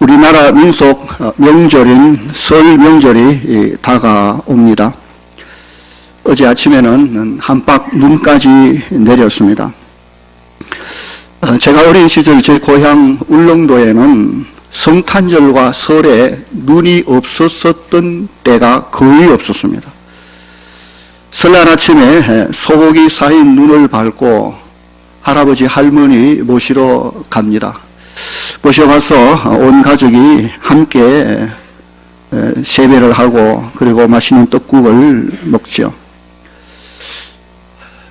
우리나라 민속 명절인 설 명절이 다가옵니다. 어제 아침에는 한박 눈까지 내렸습니다. 제가 어린 시절 제 고향 울릉도에는 성탄절과 설에 눈이 없었던 때가 거의 없었습니다. 설날 아침에 소고기 쌓인 눈을 밟고 할아버지 할머니 모시러 갑니다. 모셔가서 온 가족이 함께 세배를 하고 그리고 맛있는 떡국을 먹죠.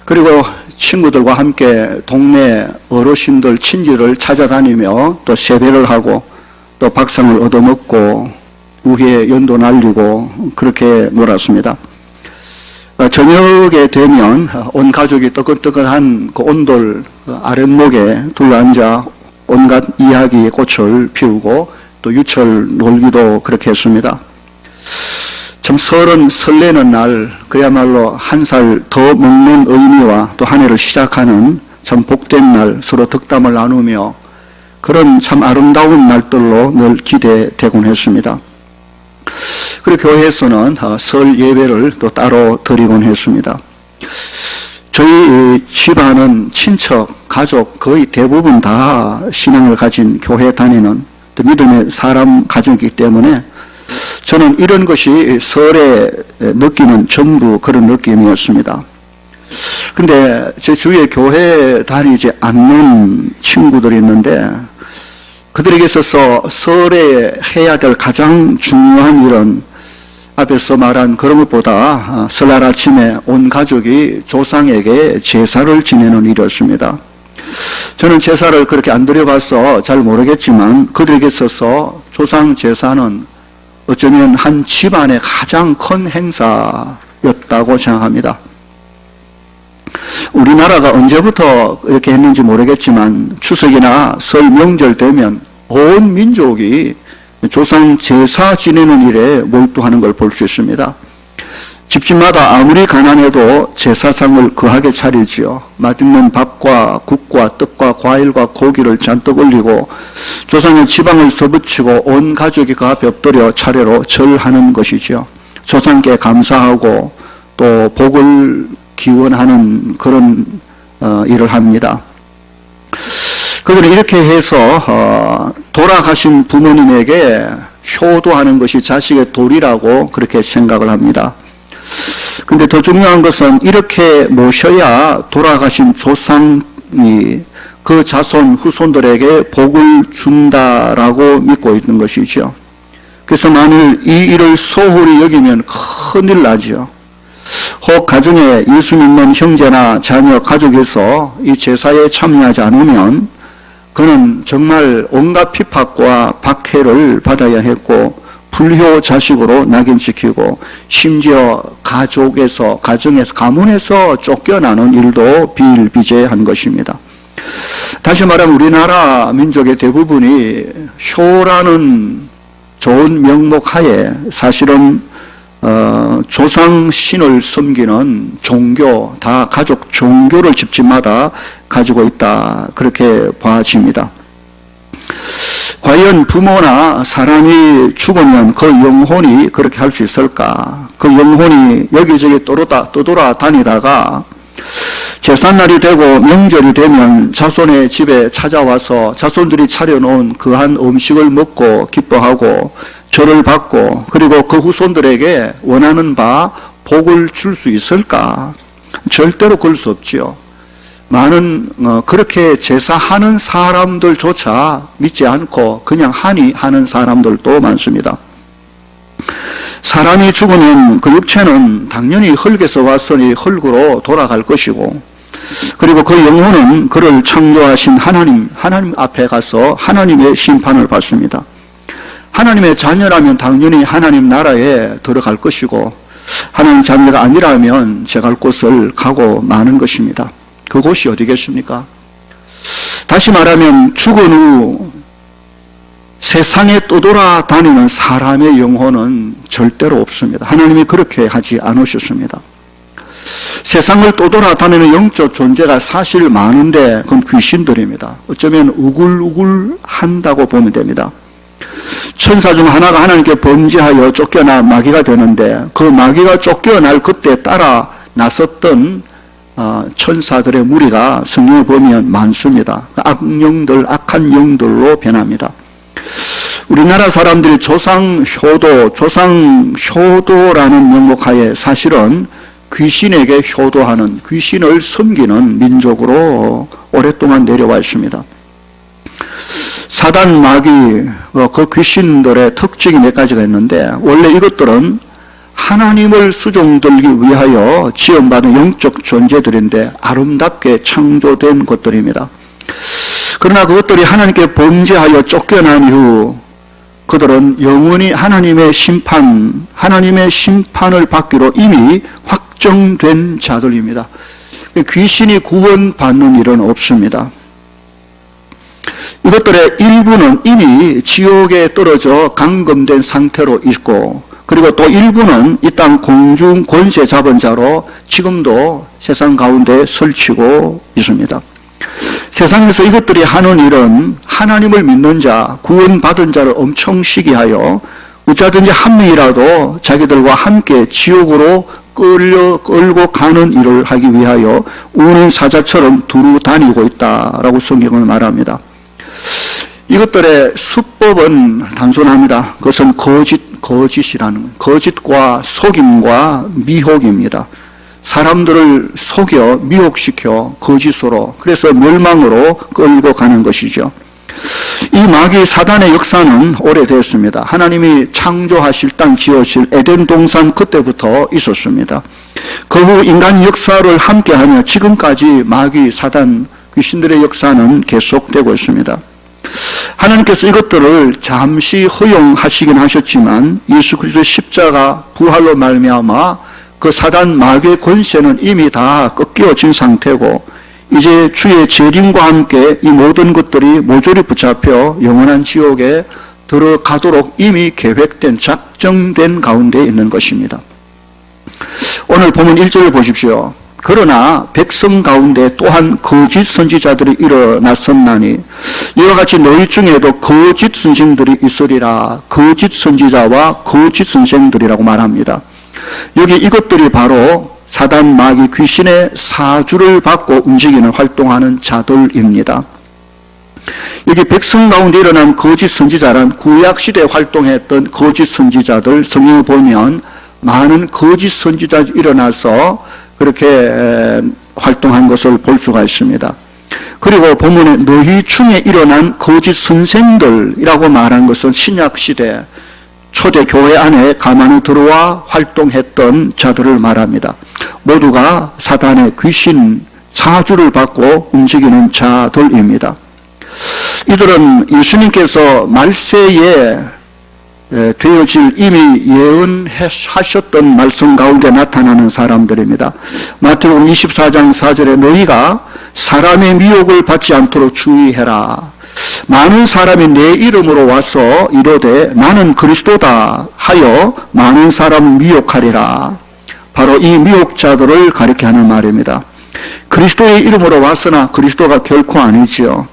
그리고 친구들과 함께 동네 어르신들 친지를 찾아다니며 또 세배를 하고 또 박상을 얻어먹고 우회에 연도 날리고 그렇게 놀았습니다. 저녁에 되면 온 가족이 뜨끈뜨끈한 그 온돌 아랫목에 둘러앉아 온갖 이야기의 꽃을 피우고 또 유철 놀기도 그렇게 했습니다. 참 설은 설레는 날, 그야말로 한 살 더 먹는 의미와 또 한 해를 시작하는 참 복된 날, 서로 덕담을 나누며 그런 참 아름다운 날들로 늘 기대되곤 했습니다. 그리고 교회에서는 설 예배를 또 따로 드리곤 했습니다. 저희 집안은 친척, 가족 거의 대부분 다 신앙을 가진 교회 다니는 믿음의 사람 가족이기 때문에 저는 이런 것이 설에 느끼는 전부 그런 느낌이었습니다. 근데 제 주위에 교회 다니지 않는 친구들이 있는데 그들에게 있어서 설에 해야 될 가장 중요한 일은 앞에서 말한 그런 것보다 설날 아침에 온 가족이 조상에게 제사를 지내는 일이었습니다. 저는 제사를 그렇게 안 드려봐서 잘 모르겠지만 그들에게 있어서 조상 제사는 어쩌면 한 집안의 가장 큰 행사였다고 생각합니다. 우리나라가 언제부터 이렇게 했는지 모르겠지만 추석이나 설 명절 되면 온 민족이 조상 제사 지내는 일에 몰두하는 걸 볼 수 있습니다. 집집마다 아무리 가난해도 제사상을 거하게 차리지요. 맛있는 밥과 국과 떡과 과일과 고기를 잔뜩 올리고 조상의 지방을 써붙이고 온 가족이 그 앞에 엎드려 차례로 절하는 것이지요. 조상께 감사하고 또 복을 기원하는 그런 일을 합니다. 그들은 이렇게 해서 돌아가신 부모님에게 효도하는 것이 자식의 도리라고 그렇게 생각을 합니다. 근데 더 중요한 것은 이렇게 모셔야 돌아가신 조상이 그 자손 후손들에게 복을 준다라고 믿고 있는 것이죠. 그래서 만일 이 일을 소홀히 여기면 큰일 나죠. 혹 가정에 예수 믿는 형제나 자녀, 가족에서 이 제사에 참여하지 않으면 그는 정말 온갖 핍박과 박해를 받아야 했고 불효 자식으로 낙인시키고 심지어 가족에서, 가정에서, 가문에서 쫓겨나는 일도 비일비재한 것입니다. 다시 말하면 우리나라 민족의 대부분이 효라는 좋은 명목 하에 사실은 조상 신을 섬기는 종교, 다 가족 종교를 집집마다 가지고 있다 그렇게 봐집니다. 과연 부모나 사람이 죽으면 그 영혼이 그렇게 할 수 있을까? 그 영혼이 여기저기 떠돌아다니다가 제삿날이 되고 명절이 되면 자손의 집에 찾아와서 자손들이 차려놓은 그한 음식을 먹고 기뻐하고 절을 받고 그리고 그 후손들에게 원하는 바 복을 줄 수 있을까? 절대로 그럴 수 없지요. 많은 그렇게 제사하는 사람들조차 믿지 않고 그냥 하는 사람들도 많습니다. 사람이 죽으면 그 육체는 당연히 흙에서 왔으니 흙으로 돌아갈 것이고 그리고 그 영혼은 그를 창조하신 하나님 앞에 가서 하나님의 심판을 받습니다. 하나님의 자녀라면 당연히 하나님 나라에 들어갈 것이고 하나님 자녀가 아니라면 제갈 곳을 가고 마는 것입니다. 그곳이 어디겠습니까? 다시 말하면 죽은 후 세상에 떠돌아다니는 사람의 영혼은 절대로 없습니다. 하나님이 그렇게 하지 않으셨습니다. 세상을 떠돌아다니는 영적 존재가 사실 많은데 그건 귀신들입니다. 어쩌면 우글우글 한다고 보면 됩니다. 천사 중 하나가 하나님께 범죄하여 쫓겨나 마귀가 되는데 그 마귀가 쫓겨날 그때 따라 나섰던 천사들의 무리가 성경에 보면 많습니다. 악령들, 악한 영들로 변합니다. 우리나라 사람들이 조상효도라는 명목하에 사실은 귀신에게 효도하는, 귀신을 섬기는 민족으로 오랫동안 내려와 있습니다. 사단, 마귀, 그 귀신들의 특징이 몇 가지가 있는데 원래 이것들은 하나님을 수종들기 위하여 지원받은 영적 존재들인데 아름답게 창조된 것들입니다. 그러나 그것들이 하나님께 범죄하여 쫓겨난 이후 그들은 영원히 하나님의 심판을 받기로 이미 확정된 자들입니다. 귀신이 구원받는 일은 없습니다. 이것들의 일부는 이미 지옥에 떨어져 감금된 상태로 있고, 그리고 또 일부는 이 땅 공중 권세 잡은 자로 지금도 세상 가운데 설치고 있습니다. 세상에서 이것들이 하는 일은 하나님을 믿는 자, 구원받은 자를 엄청 시기하여 어쩌든지 한 명이라도 자기들과 함께 지옥으로 끌고 가는 일을 하기 위하여 우는 사자처럼 두루 다니고 있다라고 성경은 말합니다. 이것들의 수법은 단순합니다. 그것은 거짓이라는, 거짓과 속임과 미혹입니다. 사람들을 속여 미혹시켜 거짓으로, 그래서 멸망으로 끌고 가는 것이죠. 이 마귀 사단의 역사는 오래됐습니다. 하나님이 창조하실 땅 지으실 에덴 동산 그때부터 있었습니다. 그 후 인간 역사를 함께하며 지금까지 마귀 사단 귀신들의 역사는 계속되고 있습니다. 하나님께서 이것들을 잠시 허용하시긴 하셨지만 예수 그리스도의 십자가 부활로 말미암아 그 사단 마귀의 권세는 이미 다 꺾여진 상태고 이제 주의 재림과 함께 이 모든 것들이 모조리 붙잡혀 영원한 지옥에 들어가도록 이미 계획된, 작정된 가운데 있는 것입니다. 오늘 본문 1절을 보십시오. 그러나 백성 가운데 또한 거짓 선지자들이 일어났었나니 이와 같이 너희 중에도 거짓 선생들이 있으리라. 거짓 선지자와 거짓 선생들이라고 말합니다. 여기 이것들이 바로 사단, 마귀, 귀신의 사주를 받고 움직이는, 활동하는 자들입니다. 여기 백성 가운데 일어난 거짓 선지자란 구약시대에 활동했던 거짓 선지자들, 성경을 보면 많은 거짓 선지자들이 일어나서 그렇게 활동한 것을 볼 수가 있습니다. 그리고 본문에 너희 중에 일어난 거짓 선생들이라고 말한 것은 신약시대 초대 교회 안에 가만히 들어와 활동했던 자들을 말합니다. 모두가 사단의 귀신 사주를 받고 움직이는 자들입니다. 이들은 예수님께서 말세에 되어질 이미 예언하셨던 말씀 가운데 나타나는 사람들입니다. 마태복음 24장 4절에 너희가 사람의 미혹을 받지 않도록 주의해라. 많은 사람이 내 이름으로 와서 이르되 나는 그리스도다 하여 많은 사람을 미혹하리라. 바로 이 미혹자들을 가리켜 하는 말입니다. 그리스도의 이름으로 왔으나 그리스도가 결코 아니지요.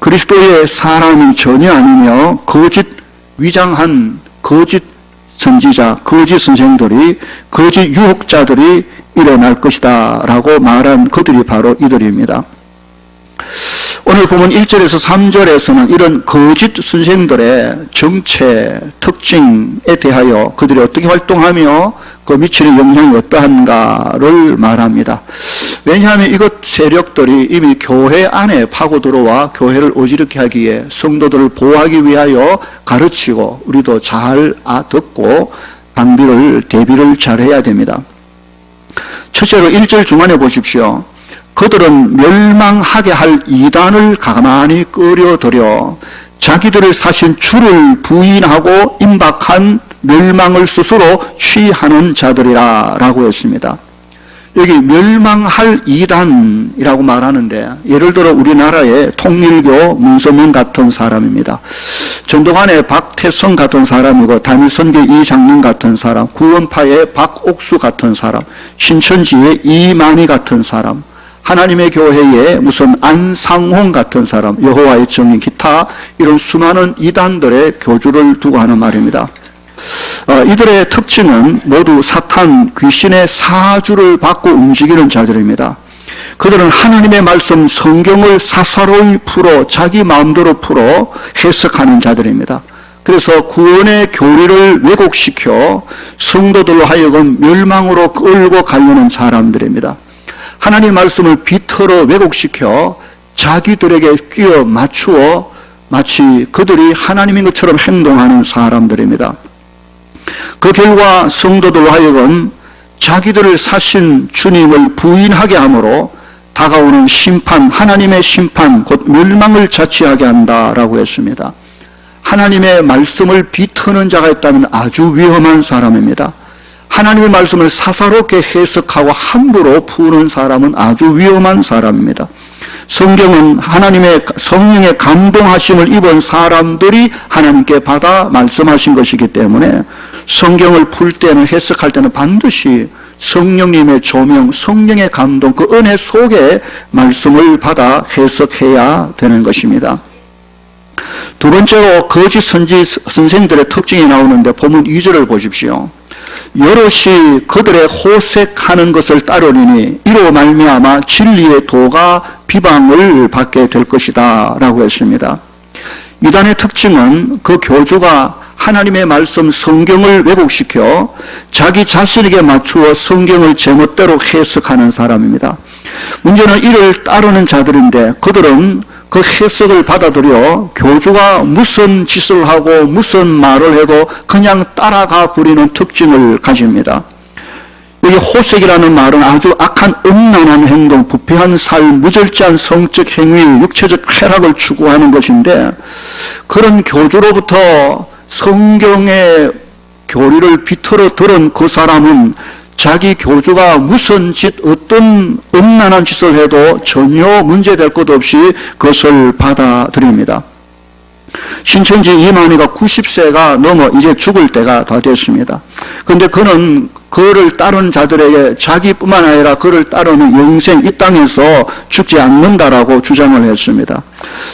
그리스도의 사람이 전혀 아니며 거짓 위장한 거짓 선지자, 거짓 선생들이, 거짓 유혹자들이 일어날 것이다 라고 말한 그들이 바로 이들입니다. 오늘 보면 1절에서 3절에서는 이런 거짓 선생들의 정체, 특징에 대하여 그들이 어떻게 활동하며 그 미치는 영향이 어떠한가를 말합니다. 왜냐하면 이것 세력들이 이미 교회 안에 파고 들어와 교회를 어지럽게 하기에 성도들을 보호하기 위하여 가르치고 우리도 잘 듣고 대비를 잘 해야 됩니다. 첫째로 1절 중간에 보십시오. 그들은 멸망하게 할 이단을 가만히 끌어들여 자기들을 사신 주를 부인하고 임박한 멸망을 스스로 취하는 자들이라 라고 했습니다. 여기 멸망할 이단이라고 말하는데 예를 들어 우리나라의 통일교 문선민 같은 사람입니다. 전도관의 박태성 같은 사람이고 단일선교 이장님 같은 사람, 구원파의 박옥수 같은 사람, 신천지의 이만희 같은 사람, 하나님의 교회에 무슨 안상홍 같은 사람, 여호와의 증인, 기타 이런 수많은 이단들의 교주를 두고 하는 말입니다. 이들의 특징은 모두 사탄, 귀신의 사주를 받고 움직이는 자들입니다. 그들은 하나님의 말씀 성경을 사사로이 풀어 자기 마음대로 풀어 해석하는 자들입니다. 그래서 구원의 교리를 왜곡시켜 성도들로 하여금 멸망으로 끌고 가려는 사람들입니다. 하나님의 말씀을 비틀어 왜곡시켜 자기들에게 끼워 맞추어 마치 그들이 하나님인 것처럼 행동하는 사람들입니다. 그 결과 성도들로 하여금 자기들을 사신 주님을 부인하게 함으로 다가오는 심판, 하나님의 심판, 곧 멸망을 자취하게 한다라고 했습니다. 하나님의 말씀을 비트는 자가 있다면 아주 위험한 사람입니다. 하나님의 말씀을 사사롭게 해석하고 함부로 푸는 사람은 아주 위험한 사람입니다. 성경은 하나님의 성령의 감동하심을 입은 사람들이 하나님께 받아 말씀하신 것이기 때문에 성경을 풀 때는, 해석할 때는 반드시 성령님의 조명, 성령의 감동, 그 은혜 속에 말씀을 받아 해석해야 되는 것입니다. 두 번째로 거짓 선생들의 특징이 나오는데 본문 2절을 보십시오. 여럿이 그들의 호색하는 것을 따르리니 이로 말미암아 진리의 도가 비방을 받게 될 것이다 라고 했습니다. 이단의 특징은 그 교주가 하나님의 말씀 성경을 왜곡시켜 자기 자신에게 맞추어 성경을 제멋대로 해석하는 사람입니다. 문제는 이를 따르는 자들인데 그들은 그 해석을 받아들여 교주가 무슨 짓을 하고 무슨 말을 해도 그냥 따라가 버리는 특징을 가집니다. 여기 호색이라는 말은 아주 악한 음란한 행동, 부패한 삶, 무절제한 성적 행위, 육체적 쾌락을 추구하는 것인데 그런 교주로부터 성경의 교리를 비틀어 들은 그 사람은 자기 교주가 무슨 짓, 어떤 음란한 짓을 해도 전혀 문제될 것 없이 그것을 받아들입니다. 신천지 이만희가 90세가 넘어 이제 죽을 때가 다 됐습니다. 그런데 그는 그를 따르는 자들에게 자기뿐만 아니라 그를 따르는 영생, 이 땅에서 죽지 않는다라고 주장을 했습니다.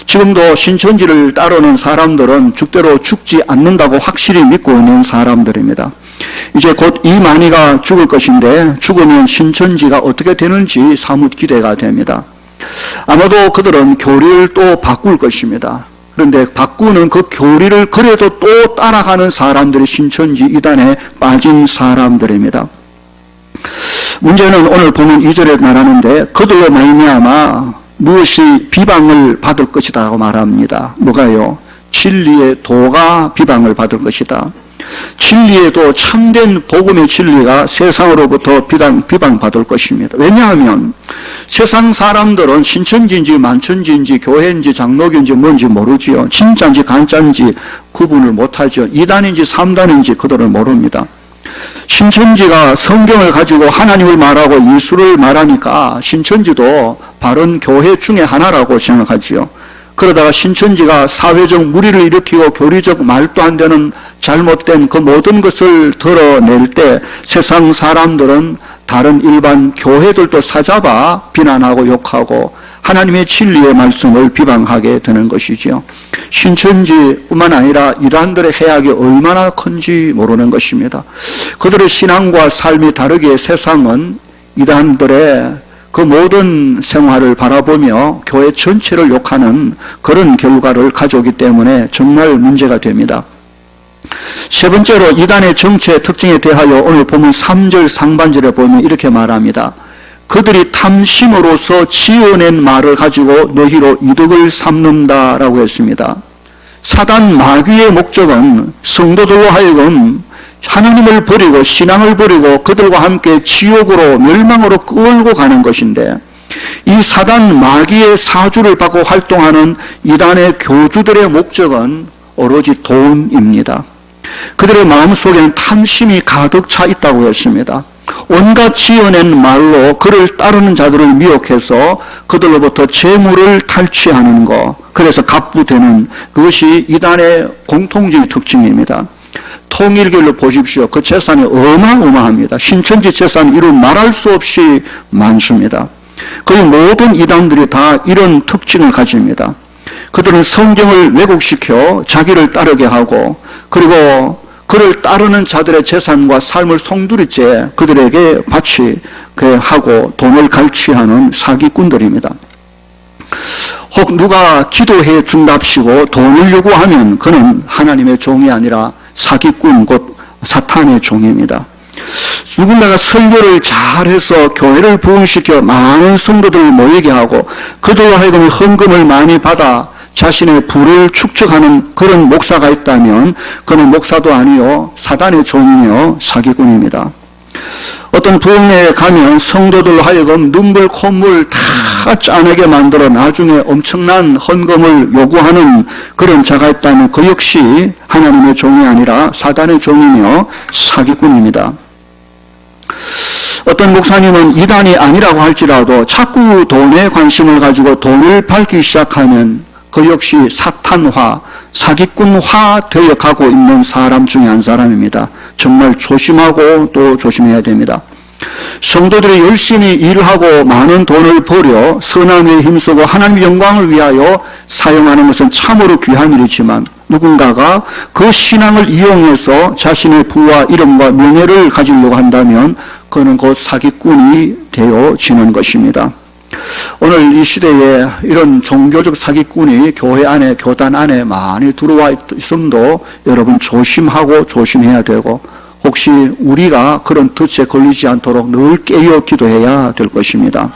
지금도 신천지를 따르는 사람들은 죽대로 죽지 않는다고 확실히 믿고 있는 사람들입니다. 이제 곧 이만희가 죽을 것인데 죽으면 신천지가 어떻게 되는지 사뭇 기대가 됩니다. 아마도 그들은 교리를 또 바꿀 것입니다. 그런데 바꾸는 그 교리를 그래도 또 따라가는 사람들이 신천지 이단에 빠진 사람들입니다. 문제는 오늘 보면 2절에 말하는데 그들로 말미암아 무엇이 비방을 받을 것이라고 말합니다. 뭐가요? 진리의 도가 비방을 받을 것이다. 진리의 도, 참된 복음의 진리가 세상으로부터 비방받을 것입니다. 왜냐하면 세상 사람들은 신천지인지 만천지인지 교회인지 장로교인지 뭔지 모르지요. 진짜인지 가짜인지 구분을 못하죠. 2단인지 3단인지 그들은 모릅니다. 신천지가 성경을 가지고 하나님을 말하고 예수를 말하니까 신천지도 바른 교회 중에 하나라고 생각하지요. 그러다가 신천지가 사회적 무리를 일으키고 교리적 말도 안 되는 잘못된 그 모든 것을 드러낼 때 세상 사람들은 다른 일반 교회들도 사잡아 비난하고 욕하고 하나님의 진리의 말씀을 비방하게 되는 것이지요. 신천지뿐만 아니라 이단들의 해악이 얼마나 큰지 모르는 것입니다. 그들의 신앙과 삶이 다르기에 세상은 이단들의 그 모든 생활을 바라보며 교회 전체를 욕하는 그런 결과를 가져오기 때문에 정말 문제가 됩니다. 세 번째로 이단의 정체의 특징에 대하여 오늘 보면 3절 상반절에 보면 이렇게 말합니다. 그들이 탐심으로서 지어낸 말을 가지고 너희로 이득을 삼는다라고 했습니다. 사단 마귀의 목적은 성도들로 하여금 하나님을 버리고 신앙을 버리고 그들과 함께 지옥으로 멸망으로 끌고 가는 것인데 이 사단 마귀의 사주를 받고 활동하는 이단의 교주들의 목적은 오로지 돈입니다. 그들의 마음속에는 탐심이 가득 차 있다고 했습니다. 온갖 지어낸 말로 그를 따르는 자들을 미혹해서 그들로부터 재물을 탈취하는 것, 그래서 갑부되는 그것이 이단의 공통적인 특징입니다. 통일교를 보십시오. 그 재산이 어마어마합니다. 신천지 재산이 이루 말할 수 없이 많습니다. 거의 모든 이단들이 다 이런 특징을 가집니다. 그들은 성경을 왜곡시켜 자기를 따르게 하고, 그리고 그를 따르는 자들의 재산과 삶을 송두리째 그들에게 바치게 하고 돈을 갈취하는 사기꾼들입니다. 혹 누가 기도해 준답시고 돈을 요구하면 그는 하나님의 종이 아니라 사기꾼, 곧 사탄의 종입니다. 누군가가 설교를 잘해서 교회를 부흥시켜 많은 성도들을 모이게 하고 그들로 하여금 헌금을 많이 받아 자신의 부를 축적하는 그런 목사가 있다면 그는 목사도 아니요 사단의 종이며 사기꾼입니다. 어떤 부흥회에 가면 성도들로 하여금 눈물 콧물 다 짜내게 만들어 나중에 엄청난 헌금을 요구하는 그런 자가 있다면 그 역시 하나님의 종이 아니라 사단의 종이며 사기꾼입니다. 어떤 목사님은 이단이 아니라고 할지라도 자꾸 돈에 관심을 가지고 돈을 밟기 시작하면 그 역시 사탄화, 사기꾼화 되어 가고 있는 사람 중에 한 사람입니다. 정말 조심하고 또 조심해야 됩니다. 성도들이 열심히 일하고 많은 돈을 벌여 선한 일에 힘쓰고 하나님의 영광을 위하여 사용하는 것은 참으로 귀한 일이지만 누군가가 그 신앙을 이용해서 자신의 부와 이름과 명예를 가지려고 한다면 그는 곧 사기꾼이 되어지는 것입니다. 오늘 이 시대에 이런 종교적 사기꾼이 교회 안에, 교단 안에 많이 들어와 있음도 여러분 조심하고 조심해야 되고 혹시 우리가 그런 덫에 걸리지 않도록 늘 깨어 기도해야 될 것입니다.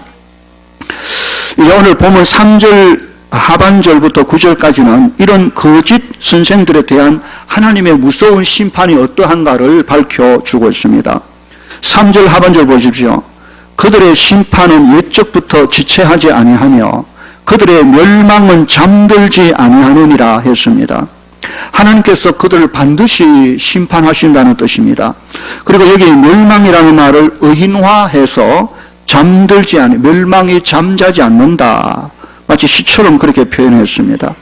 이제 오늘 보면 3절 하반절부터 9절까지는 이런 거짓 선생들에 대한 하나님의 무서운 심판이 어떠한가를 밝혀주고 있습니다. 3절 하반절 보십시오. 그들의 심판은 옛적부터 지체하지 아니하며 그들의 멸망은 잠들지 아니하느니라 했습니다. 하나님께서 그들을 반드시 심판하신다는 뜻입니다. 그리고 여기 멸망이라는 말을 의인화해서 잠들지 않는, 멸망이 잠자지 않는다. 마치 시처럼 그렇게 표현했습니다.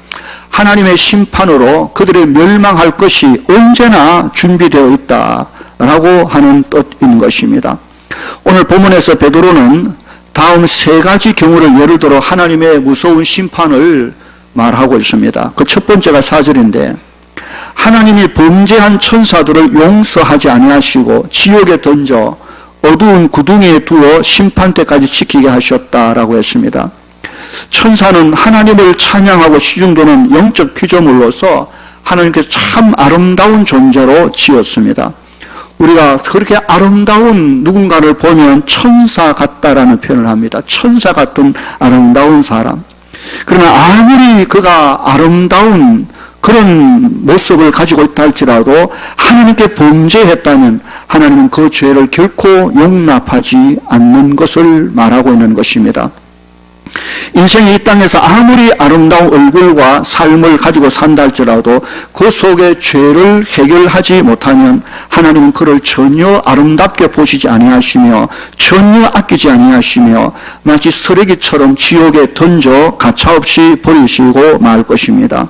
하나님의 심판으로 그들의 멸망할 것이 언제나 준비되어 있다라고 하는 뜻인 것입니다. 오늘 본문에서 베드로는 다음 세 가지 경우를 예를 들어 하나님의 무서운 심판을 말하고 있습니다. 그 첫 번째가 4절인데 하나님이 범죄한 천사들을 용서하지 아니하시고 지옥에 던져 어두운 구덩이에 두어 심판 때까지 지키게 하셨다라고 했습니다. 천사는 하나님을 찬양하고 시중되는 영적 피조물로서 하나님께서 참 아름다운 존재로 지었습니다. 우리가 그렇게 아름다운 누군가를 보면 천사 같다라는 표현을 합니다. 천사 같은 아름다운 사람. 그러나 아무리 그가 아름다운 그런 모습을 가지고 있다 할지라도 하나님께 범죄했다면 하나님은 그 죄를 결코 용납하지 않는 것을 말하고 있는 것입니다. 인생이 이 땅에서 아무리 아름다운 얼굴과 삶을 가지고 산다 할지라도 그 속에 죄를 해결하지 못하면 하나님은 그를 전혀 아름답게 보시지 아니하시며 전혀 아끼지 아니하시며 마치 쓰레기처럼 지옥에 던져 가차없이 버리시고 말 것입니다.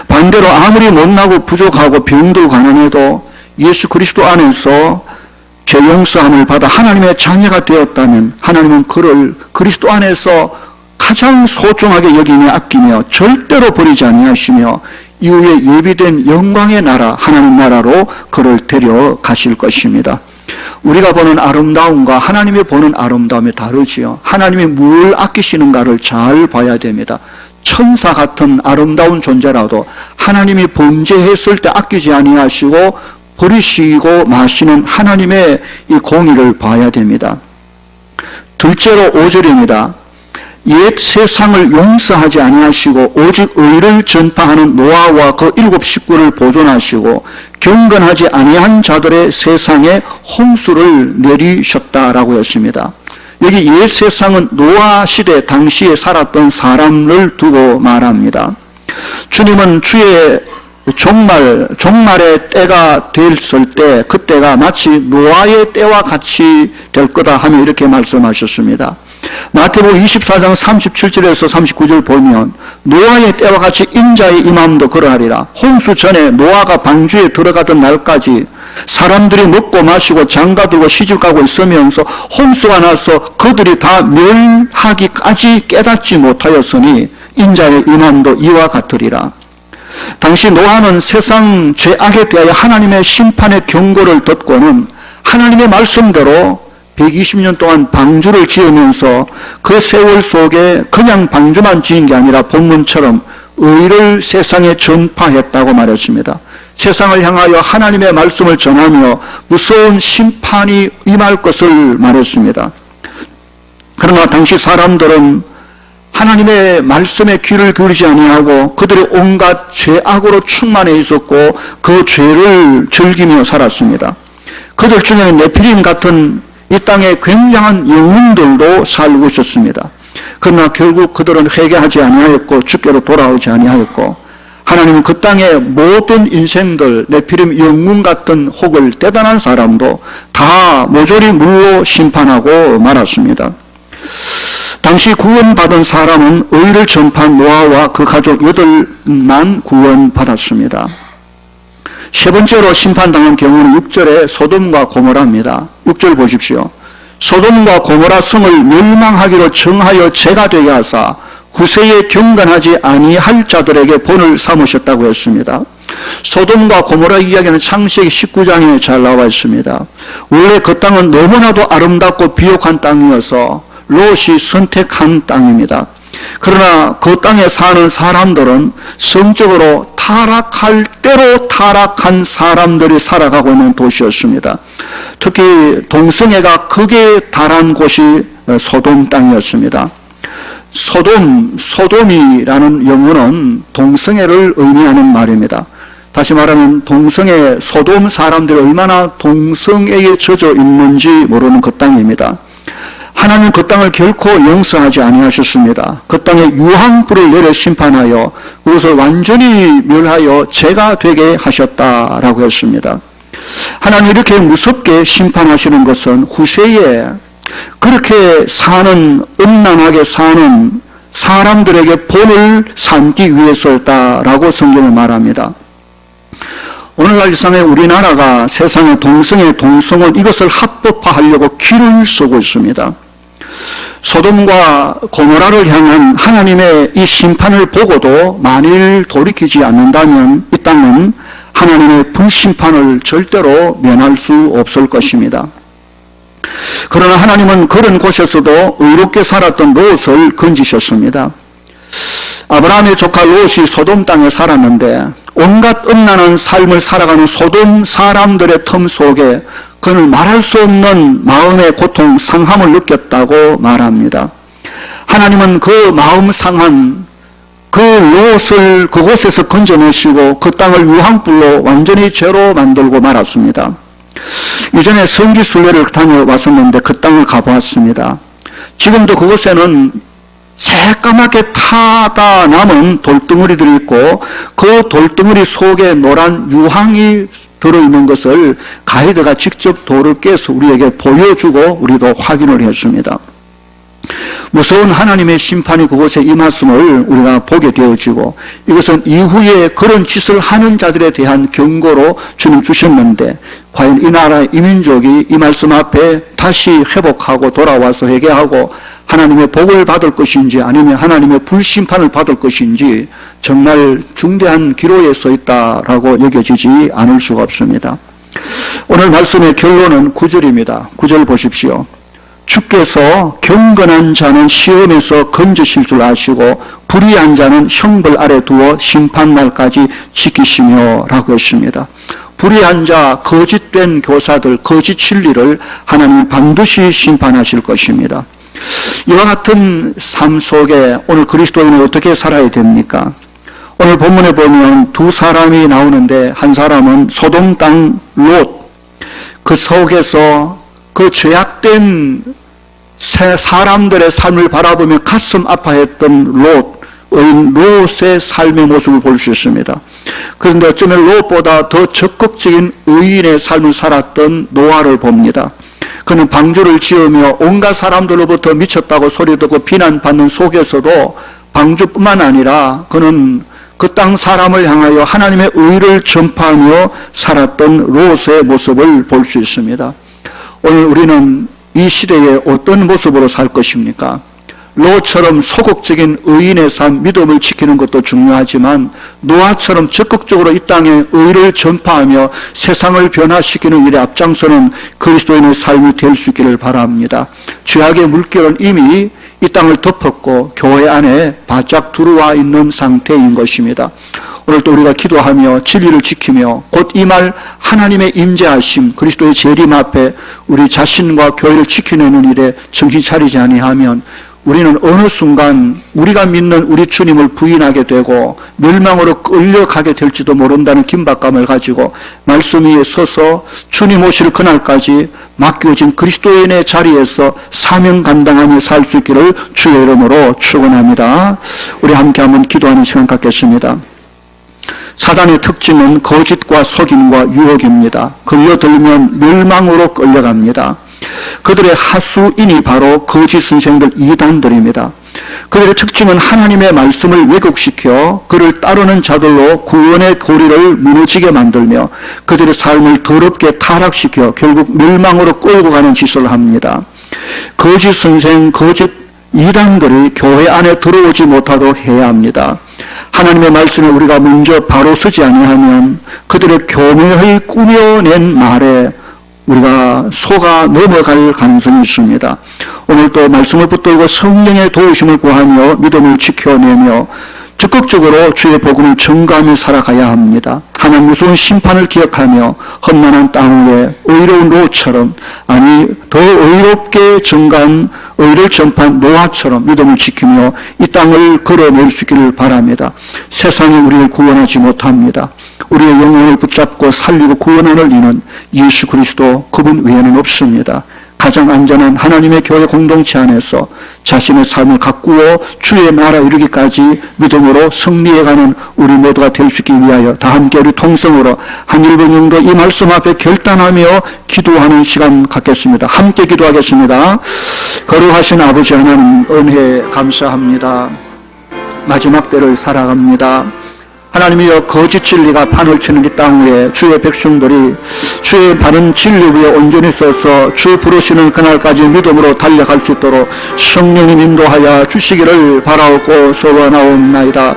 반대로 아무리 못나고 부족하고 병들고 가난해도 예수 그리스도 안에서 죄 용서함을 받아 하나님의 자녀가 되었다면 하나님은 그를 그리스도 안에서 가장 소중하게 여기며 아끼며 절대로 버리지 아니하시며 이후에 예비된 영광의 나라 하나님 나라로 그를 데려가실 것입니다. 우리가 보는 아름다움과 하나님이 보는 아름다움이 다르지요. 하나님이 뭘 아끼시는가를 잘 봐야 됩니다. 천사 같은 아름다운 존재라도 하나님이 범죄했을 때 아끼지 아니하시고 버리시고 마시는 하나님의 이 공의를 봐야 됩니다. 둘째로 5절입니다. 옛 세상을 용서하지 아니하시고 오직 의를 전파하는 노아와 그 7 식구를 보존하시고 경건하지 아니한 자들의 세상에 홍수를 내리셨다라고 했습니다. 여기 옛 세상은 노아 시대 당시에 살았던 사람을 두고 말합니다. 주님은 주의 종말의 때가 됐을 때 그때가 마치 노아의 때와 같이 될 거다 하며 이렇게 말씀하셨습니다. 마태복음 24장 37절에서 39절 보면 노아의 때와 같이 인자의 임함도 그러하리라. 홍수 전에 노아가 방주에 들어가던 날까지 사람들이 먹고 마시고 장가들고 시집가고 있으면서 홍수가 나서 그들이 다 멸하기까지 깨닫지 못하였으니 인자의 임함도 이와 같으리라. 당시 노아는 세상 죄악에 대하여 하나님의 심판의 경고를 듣고는 하나님의 말씀대로 120년 동안 방주를 지으면서 그 세월 속에 그냥 방주만 지은 게 아니라 본문처럼 의를 세상에 전파했다고 말했습니다. 세상을 향하여 하나님의 말씀을 전하며 무서운 심판이 임할 것을 말했습니다. 그러나 당시 사람들은 하나님의 말씀에 귀를 기울이지 아니하고 그들의 온갖 죄악으로 충만해 있었고 그 죄를 즐기며 살았습니다. 그들 중에는 네피림 같은 이 땅에 굉장한 영웅들도 살고 있었습니다. 그러나 결국 그들은 회개하지 아니하였고 주께로 돌아오지 아니하였고 하나님은 그 땅의 모든 인생들, 네피림 영웅 같은 혹을 대단한 사람도 다 모조리 물로 심판하고 말았습니다. 당시 구원받은 사람은 의를 전파한 노아와 그 가족 8만 구원받았습니다. 세 번째로 심판당한 경우는 6절에 소돔과 고모라입니다. 6절 보십시오. 소돔과 고모라 성을 멸망하기로 정하여 죄가 되게 하사 후세에 경건하지 아니할 자들에게 본을 삼으셨다고 했습니다. 소돔과 고모라 이야기는 창세기 19장에 잘 나와 있습니다. 원래 그 땅은 너무나도 아름답고 비옥한 땅이어서 롯이 선택한 땅입니다. 그러나 그 땅에 사는 사람들은 성적으로 타락할 대로 타락한 사람들이 살아가고 있는 도시였습니다. 특히 동성애가 극에 달한 곳이 소돔 땅이었습니다. 소돔이라는 영어는 동성애를 의미하는 말입니다. 다시 말하면 동성애, 소돔 사람들이 얼마나 동성애에 젖어 있는지 모르는 그 땅입니다. 하나님은 그 땅을 결코 용서하지 아니하셨습니다. 그 땅에 유황불을 내려 심판하여 그것을 완전히 멸하여 죄가 되게 하셨다라고 했습니다. 하나님 이렇게 무섭게 심판하시는 것은 후세에 그렇게 사는, 음란하게 사는 사람들에게 본을 삼기 위해서였다라고 성경은 말합니다. 오늘날 세상에 우리나라가 세상의 동성애, 동성혼 이것을 합법화하려고 기를 쓰고 있습니다. 소돔과 고모라를 향한 하나님의 이 심판을 보고도 만일 돌이키지 않는다면 이 땅은 하나님의 불심판을 절대로 면할 수 없을 것입니다. 그러나 하나님은 그런 곳에서도 의롭게 살았던 롯을 건지셨습니다. 아브라함의 조카 롯이 소돔 땅에 살았는데 온갖 음란한 삶을 살아가는 소돔 사람들의 틈 속에 그는 말할 수 없는 마음의 고통, 상함을 느꼈다고 말합니다. 하나님은 그 마음 상한 그 롯을 그곳에서 건져내시고 그 땅을 유황불로 완전히 죄로 만들고 말았습니다. 이전에 성지순례를 다녀왔었는데 그 땅을 가보았습니다. 지금도 그곳에는 새까맣게 타다 남은 돌덩어리들이 있고 그 돌덩어리 속에 노란 유황이 들어있는 것을 가이드가 직접 돌을 깨서 우리에게 보여주고 우리도 확인을 했습니다. 무서운 하나님의 심판이 그곳에 임했음을 우리가 보게 되어지고 이것은 이후에 그런 짓을 하는 자들에 대한 경고로 주님 주셨는데 과연 이 나라의 이 민족이 이 말씀 앞에 다시 회복하고 돌아와서 회개하고 하나님의 복을 받을 것인지 아니면 하나님의 불심판을 받을 것인지 정말 중대한 기로에 서 있다라고 여겨지지 않을 수가 없습니다. 오늘 말씀의 결론은 9절입니다. 9절 보십시오. 주께서 경건한 자는 시험에서 건지실 줄 아시고 불의한 자는 형벌 아래 두어 심판날까지 지키시며 라고 했습니다. 불의한 자, 거짓된 교사들, 거짓 진리를 하나님 반드시 심판하실 것입니다. 이와 같은 삶 속에 오늘 그리스도인은 어떻게 살아야 됩니까? 오늘 본문에 보면 두 사람이 나오는데 한 사람은 소돔 땅 롯, 그 속에서 그 죄악된 사람들의 삶을 바라보며 가슴 아파했던 롯의 삶의 모습을 볼 수 있습니다. 그런데 어쩌면 롯보다 더 적극적인 의인의 삶을 살았던 노아를 봅니다. 그는 방주를 지으며 온갖 사람들로부터 미쳤다고 소리 듣고 비난받는 속에서도 방주뿐만 아니라 그는 그 땅 사람을 향하여 하나님의 의를 전파하며 살았던 롯의 모습을 볼 수 있습니다. 오늘 우리는 이 시대에 어떤 모습으로 살 것입니까? 롯처럼 소극적인 의인의 삶, 믿음을 지키는 것도 중요하지만 노아처럼 적극적으로 이 땅에 의를 전파하며 세상을 변화시키는 일에 앞장서는 그리스도인의 삶이 될 수 있기를 바랍니다. 죄악의 물결은 이미 이 땅을 덮었고 교회 안에 바짝 들어와 있는 상태인 것입니다. 오늘도 우리가 기도하며 진리를 지키며 곧 임할 하나님의 임재하심, 그리스도의 재림 앞에 우리 자신과 교회를 지켜내는 일에 정신 차리지 아니하면 우리는 어느 순간 우리가 믿는 우리 주님을 부인하게 되고 멸망으로 끌려가게 될지도 모른다는 긴박감을 가지고 말씀 위에 서서 주님 오실 그날까지 맡겨진 그리스도인의 자리에서 사명 감당하며 살 수 있기를 주의 이름으로 축원합니다. 우리 함께 한번 기도하는 시간 갖겠습니다. 사단의 특징은 거짓과 속임과 유혹입니다. 걸려들면 멸망으로 끌려갑니다. 그들의 하수인이 바로 거짓 선생들 이단들입니다. 그들의 특징은 하나님의 말씀을 왜곡시켜 그를 따르는 자들로 구원의 고리를 무너지게 만들며 그들의 삶을 더럽게 타락시켜 결국 멸망으로 끌고 가는 짓을 합니다. 거짓 선생, 거짓 이단들이 교회 안에 들어오지 못하도록 해야 합니다. 하나님의 말씀에 우리가 먼저 바로 서지 아니하면 그들의 교묘히 꾸며낸 말에 우리가 속아 넘어갈 가능성이 있습니다. 오늘 또 말씀을 붙들고 성령의 도우심을 구하며 믿음을 지켜내며 적극적으로 주의 복음을 전가하며 살아가야 합니다. 하나님 무서운 심판을 기억하며 험난한 땅 위에 의로운 롯처럼, 아니 더 의롭게 전가한 의를 전파한 노아처럼 믿음을 지키며 이 땅을 걸어낼 수 있기를 바랍니다. 세상이 우리를 구원하지 못합니다. 우리의 영혼을 붙잡고 살리고 구원하는 이는 예수 그리스도, 그분 외에는 없습니다. 가장 안전한 하나님의 교회 공동체 안에서 자신의 삶을 가꾸어 주의 나라 이르기까지 믿음으로 승리해가는 우리 모두가 될 수 있기 위하여 다 함께 우리 통성으로 한 1분 정도 이 말씀 앞에 결단하며 기도하는 시간 갖겠습니다. 함께 기도하겠습니다. 거룩하신 아버지 하나님, 은혜 감사합니다. 마지막 때를 살아갑니다. 하나님이여, 거짓 진리가 판을 치는 이 땅 위에 주의 백성들이 주의 바른 진리 위에 온전히 서서 주 부르시는 그날까지 믿음으로 달려갈 수 있도록 성령님 인도하여 주시기를 바라옵고 소원하옵나이다.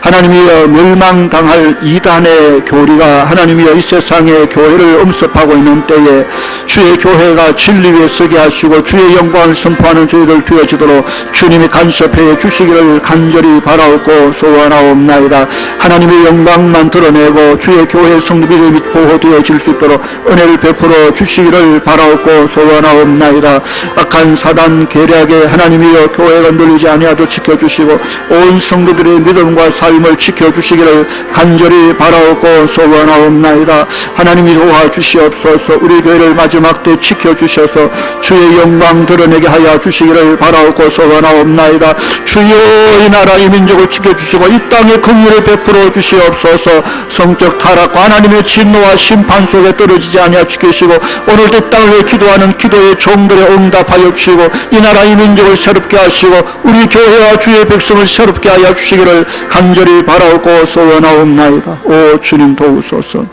하나님이여, 멸망당할 이단의 교리가 하나님이여 이 세상의 교회를 엄습하고 있는 때에 주의 교회가 진리 위에 서게 하시고 주의 영광을 선포하는 저희들 되어지도록 주님이 간섭해 주시기를 간절히 바라옵고 소원하옵나이다. 하나님의 영광만 드러내고 주의 교회 성립이 보호되어질 수 있도록 은혜를 베풀어 주시기를 바라옵고 소원하옵나이다. 악한 사단 계략에 하나님이여 교회가 눌리지 아니하도록 지켜주시고 온 성도들의 믿음과 삶을 지켜주시기를 간절히 바라옵고 소원하옵나이다. 하나님이 도와주시옵소서. 우리 교회를 마지막 때 지켜주셔서 주의 영광 드러내게 하여 주시기를 바라옵고 소원하옵나이다. 주여, 이 나라 이 민족을 지켜주시고 이 땅에 긍휼을 베풀어 주시옵소서. 성적 타락과 하나님의 진노와 심판 속에 떨어지지 아니하 지키시고 오늘도 이 땅을 위해 기도하는 기도의 종들의 응답하여 주시고 이 나라 이 민족을 새롭게 하시고 우리 교회와 주의 백성을 새롭게 하여 주시기를 간절히 바라옵고 소원하옵나이다. 오 주님, 도우소서.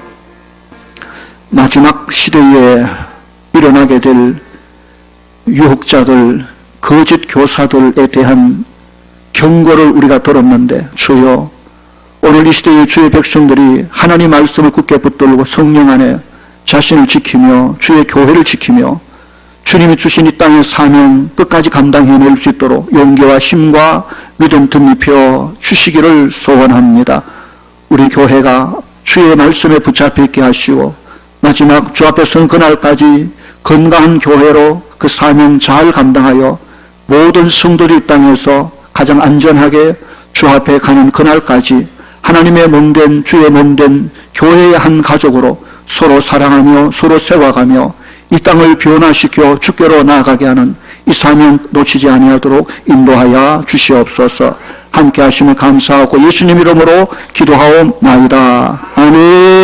마지막 시대에 일어나게 될 유혹자들, 거짓 교사들에 대한 경고를 우리가 들었는데 주여, 오늘 이 시대의 주의 백성들이 하나님 말씀을 굳게 붙들고 성령 안에 자신을 지키며 주의 교회를 지키며 주님이 주신 이 땅의 사명 끝까지 감당해낼 수 있도록 용기와 힘과 믿음 덧입혀 주시기를 소원합니다. 우리 교회가 주의 말씀에 붙잡혀 있게 하시고 마지막 주 앞에 선 그날까지 건강한 교회로 그 사명 잘 감당하여 모든 성도들이 이 땅에서 가장 안전하게 주 앞에 가는 그날까지 하나님의 몸된 주의 몸된 교회의 한 가족으로 서로 사랑하며 서로 세워가며 이 땅을 변화시켜 주께로 나아가게 하는 이 사명 놓치지 아니하도록 인도하여 주시옵소서. 함께 하심을 감사하고 예수님 이름으로 기도하옵나이다. 아멘.